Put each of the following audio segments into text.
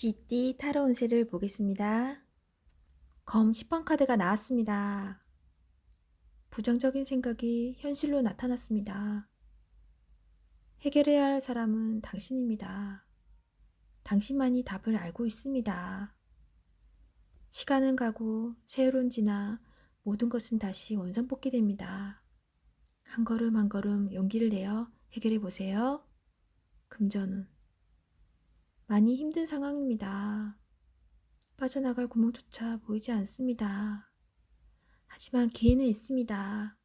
쥐띠 타로 운세를 보겠습니다. 검 10번 카드가 나왔습니다. 부정적인 생각이 현실로 나타났습니다. 해결해야 할 사람은 당신입니다. 당신만이 답을 알고 있습니다. 시간은 가고 세월은 지나 모든 것은 다시 원상복귀됩니다. 한 걸음 한 걸음 용기를 내어 해결해 보세요. 금전운. 많이 힘든 상황입니다. 빠져나갈 구멍조차 보이지 않습니다. 하지만 기회는 있습니다.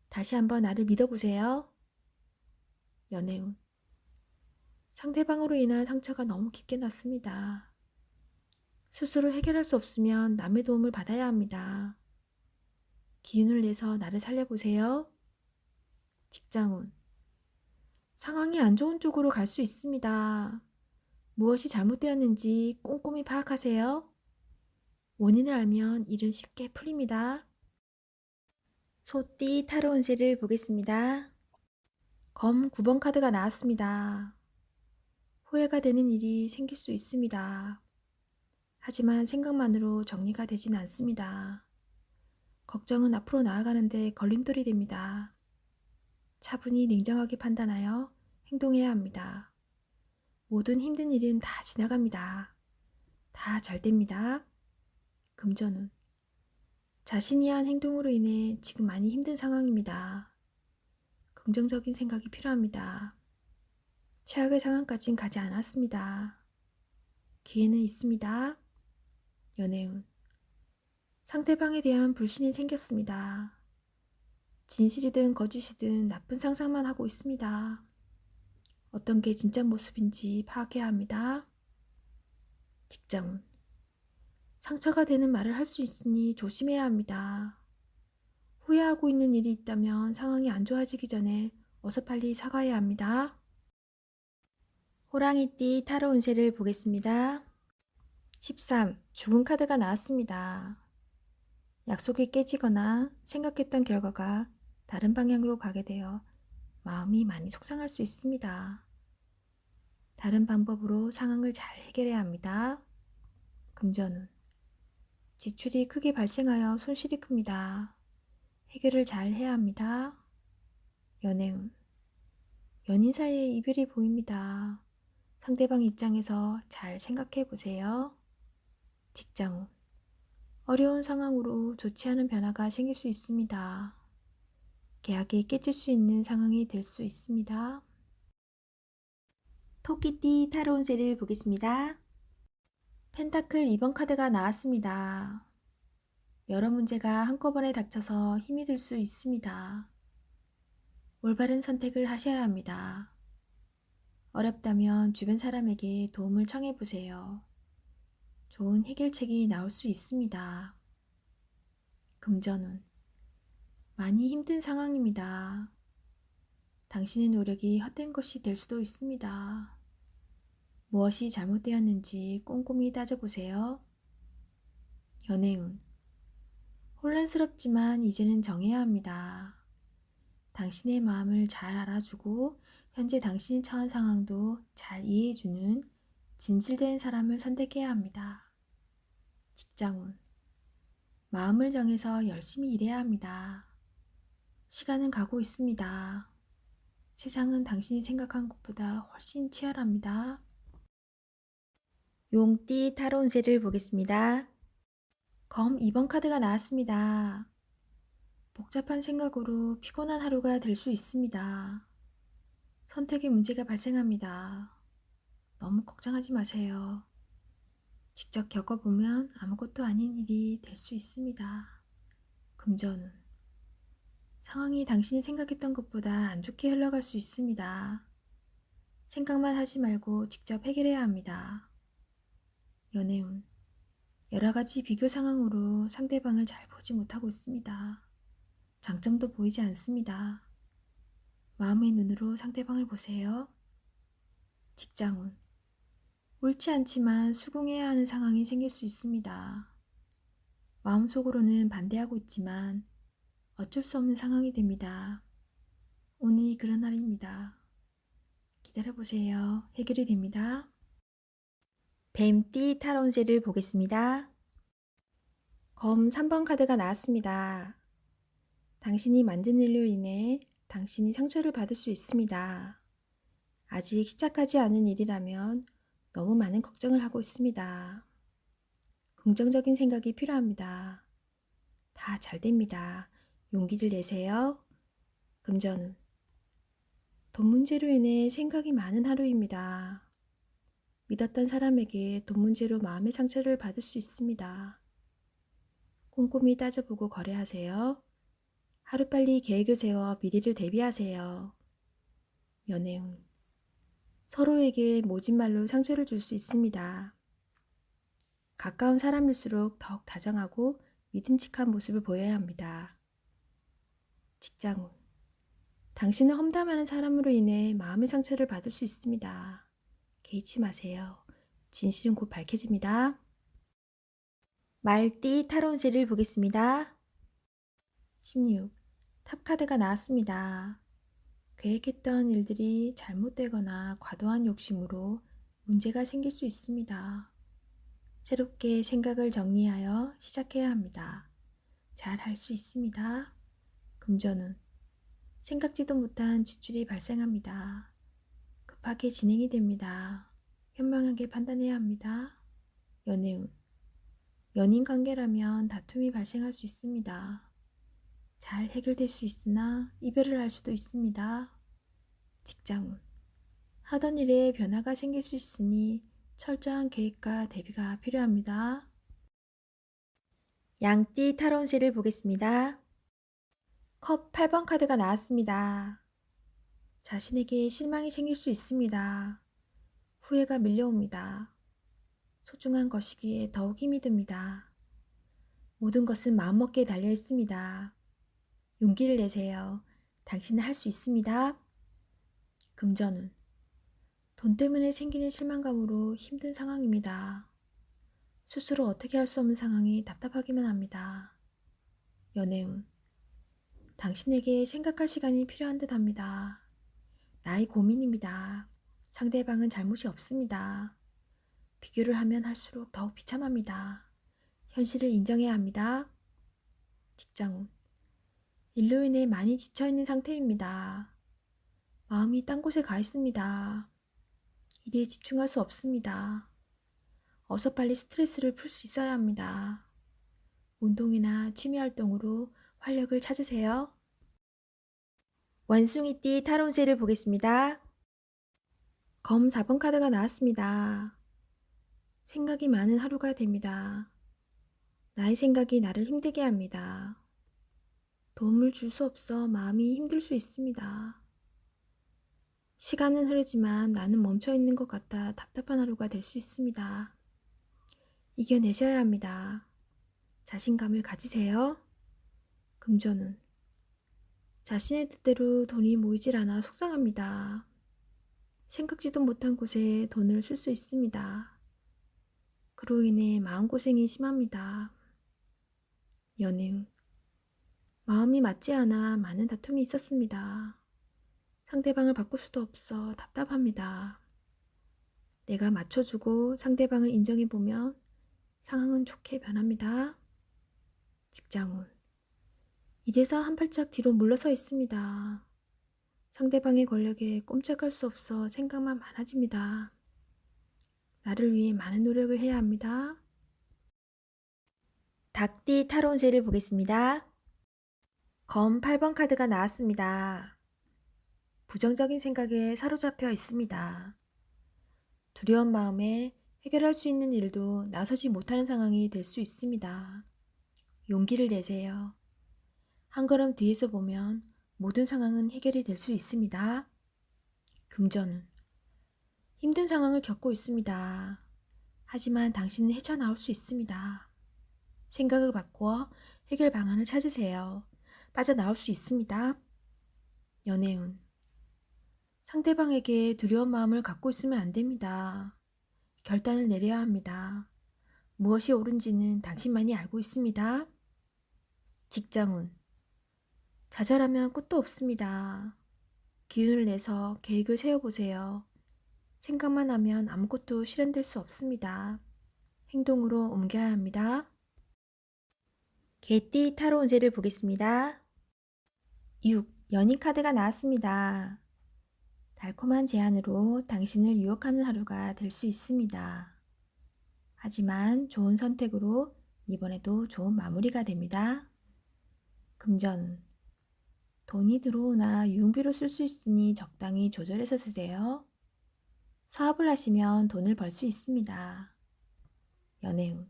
다시 한번 나를 믿어보세요. 연애운. 상대방으로 인한 상처가 너무 깊게 났습니다. 스스로 해결할 수 없으면 남의 도움을 받아야 합니다. 기운을 내서 나를 살려보세요. 직장운. 상황이 안 좋은 쪽으로 갈 수 있습니다. 무엇이 잘못되었는지 꼼꼼히 파악하세요. 원인을 알면 일은 쉽게 풀립니다. 소띠 타로 운세를 보겠습니다. 검 9번 카드가 나왔습니다. 후회가 되는 일이 생길 수 있습니다. 하지만 생각만으로 정리가 되진 않습니다. 걱정은 앞으로 나아가는데 걸림돌이 됩니다. 차분히 냉정하게 판단하여 행동해야 합니다. 모든 힘든 일은 다 지나갑니다. 다 잘 됩니다. 금전운. 자신이 한 행동으로 인해 지금 많이 힘든 상황입니다. 긍정적인 생각이 필요합니다. 최악의 상황까진 가지 않았습니다. 기회는 있습니다. 연애운. 상대방에 대한 불신이 생겼습니다. 진실이든 거짓이든 나쁜 상상만 하고 있습니다. 어떤 게 진짜 모습인지 파악해야 합니다. 직장운. 상처가 되는 말을 할 수 있으니 조심해야 합니다. 후회하고 있는 일이 있다면 상황이 안 좋아지기 전에 어서 빨리 사과해야 합니다. 호랑이띠 타로 운세를 보겠습니다. 13. 죽은 카드가 나왔습니다. 약속이 깨지거나 생각했던 결과가 다른 방향으로 가게 되어 마음이 많이 속상할 수 있습니다. 다른 방법으로 상황을 잘 해결해야 합니다. 금전운. 지출이 크게 발생하여 손실이 큽니다. 해결을 잘 해야 합니다. 연애운. 연인 사이에 이별이 보입니다. 상대방 입장에서 잘 생각해 보세요. 직장운. 어려운 상황으로 좋지 않은 변화가 생길 수 있습니다. 계약이 깨질 수 있는 상황이 될 수 있습니다. 토끼띠 타로 운세를 보겠습니다. 펜타클 2번 카드가 나왔습니다. 여러 문제가 한꺼번에 닥쳐서 힘이 들 수 있습니다. 올바른 선택을 하셔야 합니다. 어렵다면 주변 사람에게 도움을 청해 보세요. 좋은 해결책이 나올 수 있습니다. 금전운. 많이 힘든 상황입니다. 당신의 노력이 헛된 것이 될 수도 있습니다. 무엇이 잘못되었는지 꼼꼼히 따져보세요. 연애운. 혼란스럽지만 이제는 정해야 합니다. 당신의 마음을 잘 알아주고 현재 당신이 처한 상황도 잘 이해해주는 진실된 사람을 선택해야 합니다. 직장운. 마음을 정해서 열심히 일해야 합니다. 시간은 가고 있습니다. 세상은 당신이 생각한 것보다 훨씬 치열합니다. 용띠 타로 운세를 보겠습니다. 검 2번 카드가 나왔습니다. 복잡한 생각으로 피곤한 하루가 될 수 있습니다. 선택에 문제가 발생합니다. 너무 걱정하지 마세요. 직접 겪어보면 아무것도 아닌 일이 될 수 있습니다. 금전운. 상황이 당신이 생각했던 것보다 안 좋게 흘러갈 수 있습니다. 생각만 하지 말고 직접 해결해야 합니다. 연애운. 여러 가지 비교 상황으로 상대방을 잘 보지 못하고 있습니다. 장점도 보이지 않습니다. 마음의 눈으로 상대방을 보세요. 직장운. 옳지 않지만 수긍해야 하는 상황이 생길 수 있습니다. 마음속으로는 반대하고 있지만 어쩔 수 없는 상황이 됩니다. 오늘이 그런 날입니다. 기다려보세요. 해결이 됩니다. 뱀띠 타로운세를 보겠습니다. 검 3번 카드가 나왔습니다. 당신이 만든 일로 인해 당신이 상처를 받을 수 있습니다. 아직 시작하지 않은 일이라면 너무 많은 걱정을 하고 있습니다. 긍정적인 생각이 필요합니다. 다 잘 됩니다. 용기를 내세요. 금전운. 돈 문제로 인해 생각이 많은 하루입니다. 믿었던 사람에게 돈 문제로 마음의 상처를 받을 수 있습니다. 꼼꼼히 따져보고 거래하세요. 하루빨리 계획을 세워 미래를 대비하세요. 연애운. 서로에게 모진 말로 상처를 줄 수 있습니다. 가까운 사람일수록 더욱 다정하고 믿음직한 모습을 보여야 합니다. 직장운. 당신은 험담하는 사람으로 인해 마음의 상처를 받을 수 있습니다. 개의치 마세요. 진실은 곧 밝혀집니다. 말띠 타로운세를 보겠습니다. 16. 탑카드가 나왔습니다. 계획했던 일들이 잘못되거나 과도한 욕심으로 문제가 생길 수 있습니다. 새롭게 생각을 정리하여 시작해야 합니다. 잘 할 수 있습니다. 금전운. 생각지도 못한 지출이 발생합니다. 급하게 진행이 됩니다. 현명하게 판단해야 합니다. 연애운. 연인 관계라면 다툼이 발생할 수 있습니다. 잘 해결될 수 있으나 이별을 할 수도 있습니다. 직장운. 하던 일에 변화가 생길 수 있으니 철저한 계획과 대비가 필요합니다. 양띠 타로운세를 보겠습니다. 컵 8번 카드가 나왔습니다. 자신에게 실망이 생길 수 있습니다. 후회가 밀려옵니다. 소중한 것이기에 더욱 힘이 듭니다. 모든 것은 마음먹기에 달려 있습니다. 용기를 내세요. 당신은 할 수 있습니다. 금전운. 돈 때문에 생기는 실망감으로 힘든 상황입니다. 스스로 어떻게 할 수 없는 상황이 답답하기만 합니다. 연애운. 당신에게 생각할 시간이 필요한 듯 합니다. 나의 고민입니다. 상대방은 잘못이 없습니다. 비교를 하면 할수록 더욱 비참합니다. 현실을 인정해야 합니다. 직장운. 일로 인해 많이 지쳐있는 상태입니다. 마음이 딴 곳에 가 있습니다. 일에 집중할 수 없습니다. 어서 빨리 스트레스를 풀 수 있어야 합니다. 운동이나 취미활동으로 활력을 찾으세요. 원숭이띠 타로운세를 보겠습니다. 검 4번 카드가 나왔습니다. 생각이 많은 하루가 됩니다. 나의 생각이 나를 힘들게 합니다. 도움을 줄 수 없어 마음이 힘들 수 있습니다. 시간은 흐르지만 나는 멈춰 있는 것 같아 답답한 하루가 될 수 있습니다. 이겨내셔야 합니다. 자신감을 가지세요. 금전운. 자신의 뜻대로 돈이 모이질 않아 속상합니다. 생각지도 못한 곳에 돈을 쓸 수 있습니다. 그로 인해 마음고생이 심합니다. 연애운. 마음이 맞지 않아 많은 다툼이 있었습니다. 상대방을 바꿀 수도 없어 답답합니다. 내가 맞춰주고 상대방을 인정해보면 상황은 좋게 변합니다. 직장운. 일에서 한 발짝 뒤로 물러서 있습니다. 상대방의 권력에 꼼짝할 수 없어 생각만 많아집니다. 나를 위해 많은 노력을 해야 합니다. 닭띠 타로운세를 보겠습니다. 검 8번 카드가 나왔습니다. 부정적인 생각에 사로잡혀 있습니다. 두려운 마음에 해결할 수 있는 일도 나서지 못하는 상황이 될 수 있습니다. 용기를 내세요. 한 걸음 뒤에서 보면 모든 상황은 해결이 될 수 있습니다. 금전운. 힘든 상황을 겪고 있습니다. 하지만 당신은 헤쳐나올 수 있습니다. 생각을 바꾸어 해결 방안을 찾으세요. 빠져나올 수 있습니다. 연애운. 상대방에게 두려운 마음을 갖고 있으면 안 됩니다. 결단을 내려야 합니다. 무엇이 옳은지는 당신만이 알고 있습니다. 직장운. 좌절하면 끝도 없습니다. 기운을 내서 계획을 세워보세요. 생각만 하면 아무것도 실현될 수 없습니다. 행동으로 옮겨야 합니다. 개띠 타로 운세를 보겠습니다. 6. 연인 카드가 나왔습니다. 달콤한 제안으로 당신을 유혹하는 하루가 될 수 있습니다. 하지만 좋은 선택으로 이번에도 좋은 마무리가 됩니다. 금전. 돈이 들어오나 유흥비로 쓸 수 있으니 적당히 조절해서 쓰세요. 사업을 하시면 돈을 벌 수 있습니다. 연애운.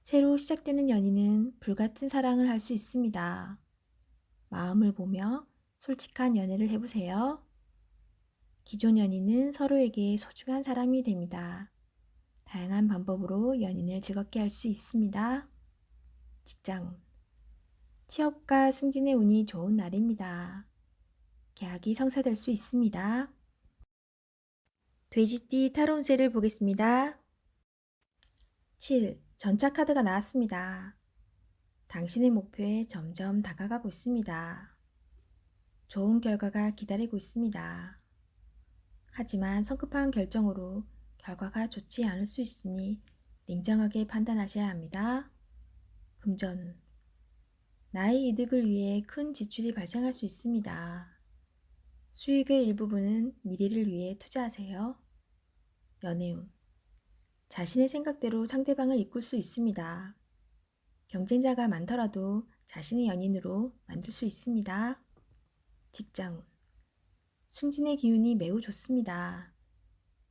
새로 시작되는 연인은 불같은 사랑을 할 수 있습니다. 마음을 보며 솔직한 연애를 해보세요. 기존 연인은 서로에게 소중한 사람이 됩니다. 다양한 방법으로 연인을 즐겁게 할 수 있습니다. 직장. 취업과 승진의 운이 좋은 날입니다. 계약이 성사될 수 있습니다. 돼지띠 타로 운세를 보겠습니다. 7. 전차 카드가 나왔습니다. 당신의 목표에 점점 다가가고 있습니다. 좋은 결과가 기다리고 있습니다. 하지만 성급한 결정으로 결과가 좋지 않을 수 있으니 냉정하게 판단하셔야 합니다. 금전. 나의 이득을 위해 큰 지출이 발생할 수 있습니다. 수익의 일부분은 미래를 위해 투자하세요. 연애운. 자신의 생각대로 상대방을 이끌 수 있습니다. 경쟁자가 많더라도 자신의 연인으로 만들 수 있습니다. 직장. 승진의 기운이 매우 좋습니다.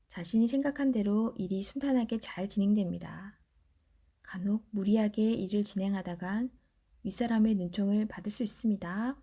자신이 생각한 대로 일이 순탄하게 잘 진행됩니다. 간혹 무리하게 일을 진행하다간 윗사람의 눈총을 받을 수 있습니다.